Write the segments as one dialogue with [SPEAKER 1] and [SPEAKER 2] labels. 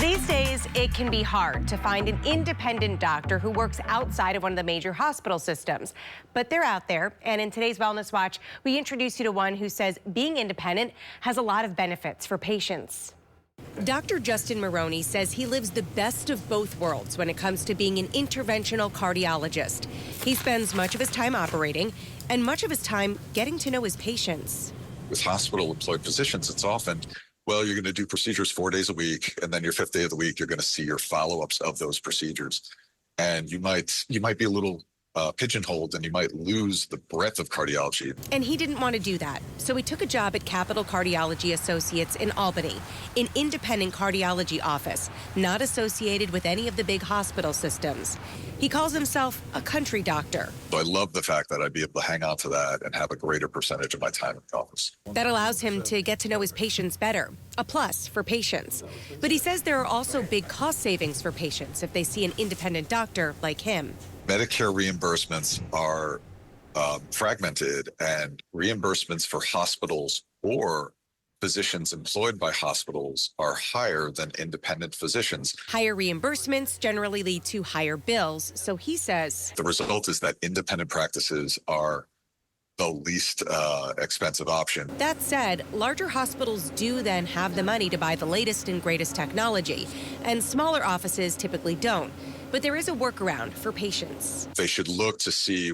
[SPEAKER 1] These days, it can be hard to find an independent doctor who works outside of one of the major hospital systems. But they're out there, and in today's Wellness Watch, we introduce you to one who says being independent has a lot of benefits for patients. Dr. Justin Maroney says he lives the best of both worlds when it comes to being an interventional cardiologist. He spends much of his time operating and much of his time getting to know his patients.
[SPEAKER 2] With hospital-employed physicians, it's often, well, you're going to do procedures 4 days a week, and then your fifth day of the week, you're going to see your follow-ups of those procedures. And you might be a little pigeonholed, and you might lose the breadth of cardiology.
[SPEAKER 1] And he didn't want to do that, so he took a job at Capital Cardiology Associates in Albany, an independent cardiology office, not associated with any of the big hospital systems. He calls himself a country doctor.
[SPEAKER 2] So I love the fact that I'd be able to hang on to that and have a greater percentage of my time in the office.
[SPEAKER 1] That allows him to get to know his patients better, a plus for patients. But he says there are also big cost savings for patients if they see an independent doctor like him.
[SPEAKER 2] Medicare reimbursements are fragmented, and reimbursements for hospitals or physicians employed by hospitals are higher than independent physicians.
[SPEAKER 1] Higher reimbursements generally lead to higher bills, so he says
[SPEAKER 2] the result is that independent practices are the least expensive option.
[SPEAKER 1] That said, larger hospitals do then have the money to buy the latest and greatest technology, and smaller offices typically don't. But there is a workaround for patients.
[SPEAKER 2] They should look to see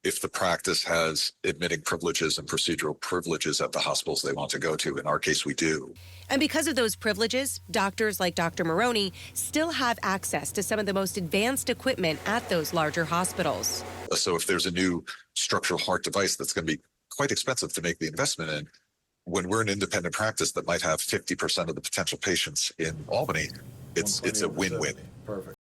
[SPEAKER 2] if the practice has admitting privileges and procedural privileges at the hospitals they want to go to. In our case, we do.
[SPEAKER 1] And because of those privileges, doctors like Dr. Maroney still have access to some of the most advanced equipment at those larger hospitals.
[SPEAKER 2] So if there's a new structural heart device that's going to be quite expensive to make the investment in, when we're an independent practice that might have 50% of the potential patients in Albany, it's a win-win.
[SPEAKER 3] Perfect.